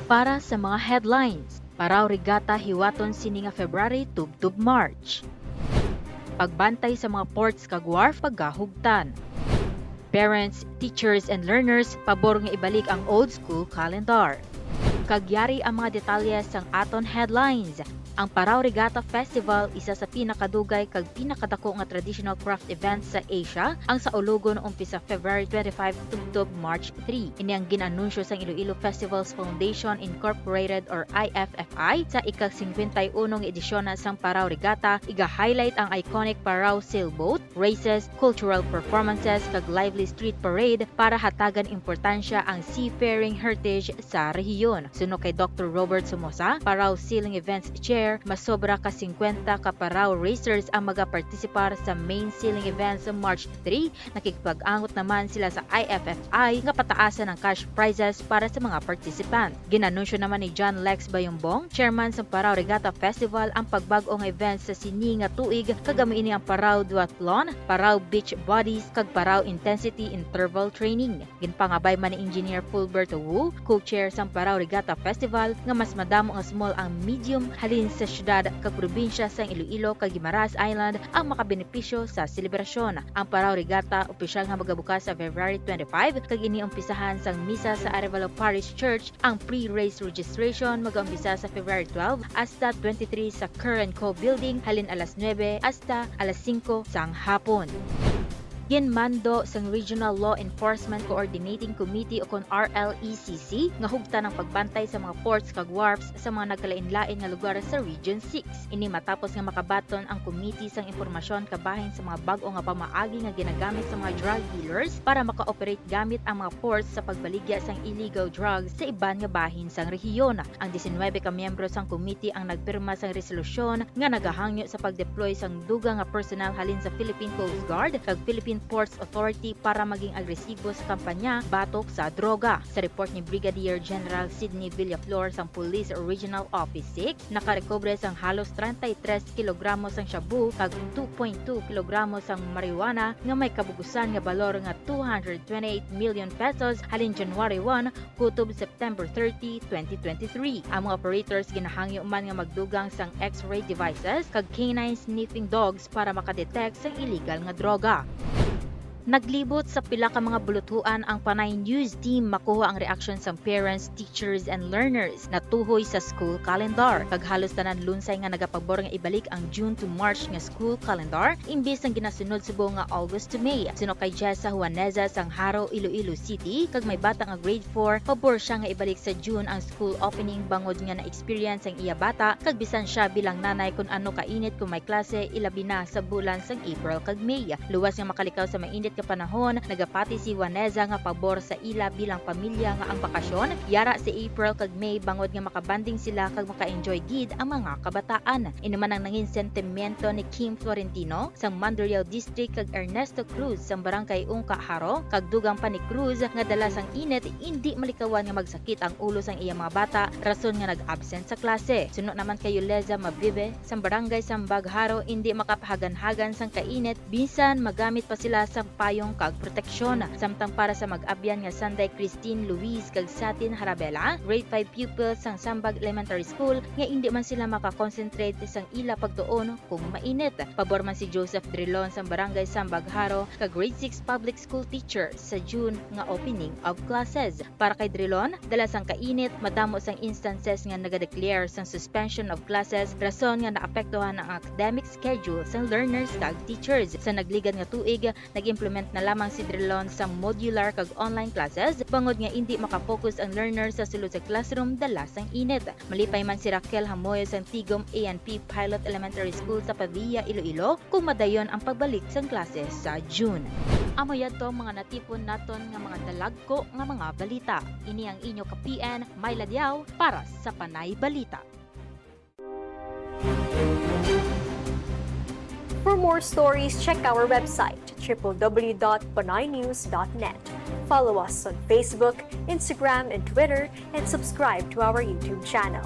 Para sa mga headlines, PARAW Regatta HIWATON SINI nga February TUBTOB March. Pagbantay sa mga ports kag WHARFS PAGA HUGTAN. Parents, teachers and learners pabor nga ibalik ang old school calendar. Kagyari ang mga detalye sang aton headlines. Ang PARAW Regatta Festival isa sa pinakadugay kag pinakadako nga traditional craft event sa Asia ang sa Ulugon umpisa February 25 tubtob March 3. Ini ang ginanunsyo sang Iloilo Festivals Foundation Incorporated or IFFI sa ika-51 edisyon sang PARAW Regatta. Iga-highlight ang iconic PARAW sailboat, races, cultural performances kag lively street parade para hatagan importansya ang seafaring heritage sa rehiyon. Suno kay Dr. Robert Somoza, PARAW Sailing Events Chair, mas sobra ka 50 ka PARAW racers ang magapartisipar sa main sailing event sa March 3. Nakikipag-angot naman sila sa IFFI nga pataasan ng cash prizes para sa mga participant. Ginanunsyo naman ni John Lex Bayumbong, chairman sa PARAW Regatta Festival, ang pagbag-ong event sa SINI nga tuig kagami ini ang PARAW Duathlon, PARAW Beach Bodies kag PARAW Intensity Interval Training. Ginpangabay man ni Engineer Fulberto Wu, co-chair sa PARAW Regatta Festival, nga mas madamo nga small ang medium halin sa syudad kag probinsya sa Iloilo kag Guimaras Island ang makabenepisyo sa selebrasyon. Ang PARAW Regatta opisyal nga magabukas sa February 25 kag iniumpisahan sang misa sa Arevalo Parish Church. Ang pre-race registration mag-umpisa sa February 12 hasta 23 sa Current Co Building halin alas 9 hasta alas 5 sang hapon. Ginmando sang Regional Law Enforcement Coordinating Committee o kon RLECC nga hugtan ng pagbantay sa mga ports kag WHARFS sa mga nagkalain-lain nga lugar sa Region 6. Ini matapos nga makabaton ang committee sang impormasyon kabahin sa mga bag-o nga pamaagi nga ginagamit sa mga drug dealers para maka-operate gamit ang mga ports sa pagbaligya sang illegal drugs sa iban nga bahin sang rehiyon. Ang 19 ka miyembro sang committee ang nagpirma sang resolusyon nga nagahangyo sa pag-deploy sang dugang nga personnel halin sa Philippine Coast Guard kag Philippine Ports Authority para maging agresibo sa kampanya batok sa droga. Sa report ni Brigadier General Sidney Villaflor sang Police Regional Office 6, nakarekobre sang halos 33 kilogramo sang shabu kag 2.2 kilogramo sang marijuana nga may kabugusan nga balor nga 228 million pesos halin January 1 kutob September 30, 2023. Ang mga operators ginahangyo man nga magdugang sang X-ray devices kag canine sniffing dogs para makadetect sang illegal nga droga. Naglibot sa pila ka mga buluthuan ang Panay News team makuha ang reaksyon sa parents, teachers and learners na tuhoy sa school calendar. Kag halos tanan lunsay nga nagapabor nga ibalik ang June to March nga school calendar imbes ang ginasunod subong nga August to May. Sino kay Jessa Juaneza sang Haro, Iloilo City kag may bata nga grade 4, pabor siya nga ibalik sa June ang school opening bangod nga na-experience ang iya bata kag bisan siya bilang nanay kung ano kainit kung may klase ilabi na sa bulan sang April kag May. Luwas nga makalikaw sa mainit ka panahon, nagapati si Juaneza nga pabor sa ila bilang pamilya nga ang bakasyon yara sa April kag May bangod nga makabanding sila kag maka-enjoy gid ang mga kabataan. Inuman ang nangin sentimento ni Kim Florentino sang Mandurriao District kag Ernesto Cruz sang Barangay Ungka Haro kag dugang pa ni Cruz nga dala sang init hindi malikawan nga magsakit ang ulo sang iya mga bata rason nga nag-absent sa klase. Suno naman kay Yuleza Mabribe sang Barangay Sambag Haro hindi makapahagan-hagan sang kainit bisan magamit pa sila sang payong kag proteksyon. Samtang para sa mag-abyan nga Sanday Christine Luis kag Satin Harabela, grade 5 pupils sang Sambag Elementary School nga hindi man sila makakonsentrate sang ila pagtuon kung mainit. Pabor man si Joseph Drilon sang Barangay Sambag Haro kag grade 6 public school teacher sa June nga opening of classes. Para kay Drilon, dala sang kainit madamo sang instances nga nagadeclare sang suspension of classes rason nga naapektuhan ang academic schedule sang learners kag teachers. Sa nagligad nga tuig, nag-implement na lamang si Drilon sa modular kag online classes bangod nga hindi makapokus ang learners sa sulod sa classroom dala sang init. Malipay man si Raquel Hamoy sang Tigom A&P Pilot Elementary School sa Padilla, Iloilo kung madayon ang pagbalik sang klase sa June. Amo yadto mga natipon naton nga mga dalagko nga mga balita. Ini ang inyo ka PN Mai Ladiao para sa Panay Balita. For more stories, check our website www.panaynews.net. Follow us on Facebook, Instagram, and Twitter, and subscribe to our YouTube channel.